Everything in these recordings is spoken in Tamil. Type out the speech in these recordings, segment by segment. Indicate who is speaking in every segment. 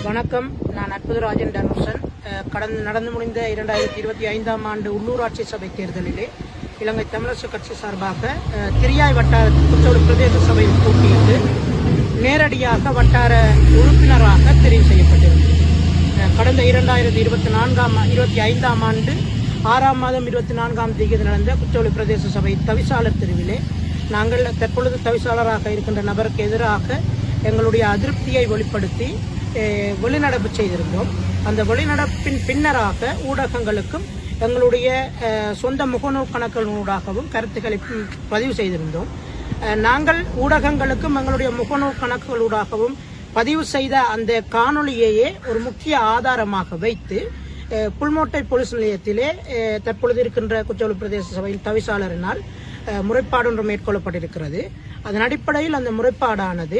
Speaker 1: வணக்கம். நான் அற்புதராஜன் தனுஷன். நடந்து முடிந்த 2025ஆம் ஆண்டு உள்ளூராட்சி சபை தேர்தலிலே இலங்கை தமிழரசு கட்சி சார்பாக திரியாய் வட்டார குற்றோடு பிரதேச சபையில் போட்டியிட்டு நேரடியாக வட்டார உறுப்பினராக தெரிவு செய்யப்பட்டிருந்தது. கடந்த 2025ஆம் ஆண்டு 6ஆம் மாதம் 24ஆம் தேதி நடந்த குற்றோடு பிரதேச சபை தவிசாளர் தெரிவிலே நாங்கள் தற்பொழுது தவிசாளராக இருக்கின்ற நபருக்கு எதிராக எங்களுடைய அதிருப்தியை வெளிப்படுத்தி வெளிநடப்பு செய்திருந்தோம். அந்த வெளிநடப்பின் பின்னராக ஊடகங்களுக்கும் எங்களுடைய சொந்த முகநூல் கணக்குகளூடாகவும் கருத்துக்களை பதிவு செய்திருந்தோம். நாங்கள் ஊடகங்களுக்கும் எங்களுடைய முகநூல் கணக்குகளூடாகவும் பதிவு செய்த அந்த காணொலியையே ஒரு முக்கிய ஆதாரமாக வைத்து புல்மோட்டை போலீஸ் நிலையத்திலே தற்பொழுது இருக்கின்ற குற்றவெளி பிரதேச சபையில் தவிசாளரினால் முறைப்பாடு ஒன்று மேற்கொள்ளப்பட்டிருக்கிறது. அதன் அடிப்படையில் அந்த முறைப்பாடானது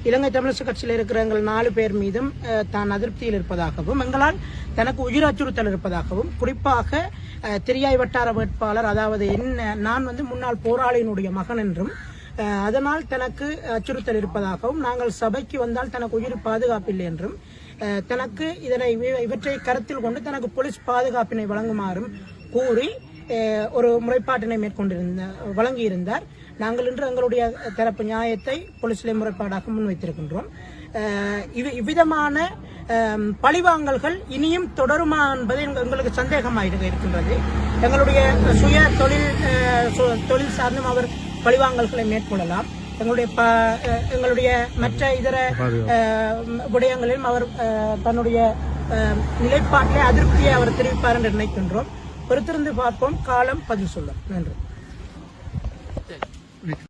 Speaker 1: இலங்கை தமிழரசு கட்சியில் இருக்கிற எங்கள் 4 பேர் மீதும் தான் அதிருப்தியில் இருப்பதாகவும் எங்களால் தனக்கு உயிர் அச்சுறுத்தல் இருப்பதாகவும் குறிப்பாக திரியாய் வட்டார வேட்பாளர் அதாவது நான் முன்னாள் போராளியினுடைய மகன் என்றும் அதனால் தனக்கு அச்சுறுத்தல் இருப்பதாகவும் நாங்கள் சபைக்கு வந்தால் தனக்கு உயிர் பாதுகாப்பில்லை என்றும் தனக்கு இவற்றை கருத்தில் கொண்டு தனக்கு போலீஸ் பாதுகாப்பினை வழங்குமாறும் கூறி ஒரு முறைப்பாட்டினை வழங்கியிருந்தார். நாங்கள் இன்று எங்களுடைய தரப்பு நியாயத்தை போலீசிலே முறைப்பாடாக முன்வைத்திருக்கின்றோம். இவ்விதமான பழிவாங்கல்கள் இனியும் தொடருமா என்பது எங்களுக்கு சந்தேகமாக இருக்கின்றது. எங்களுடைய சுய தொழில் சார்ந்தும் அவர் பழிவாங்கல்களை மேற்கொள்ளலாம். எங்களுடைய மற்ற இதர விடயங்களிலும் அவர் தன்னுடைய நிலைப்பாட்டிலே அதிருப்தியை அவர் தெரிவிப்பார் என்று நினைக்கின்றோம். பொறுத்திருந்து பார்ப்போம், காலம் பதில் சொல்லும். நன்றி.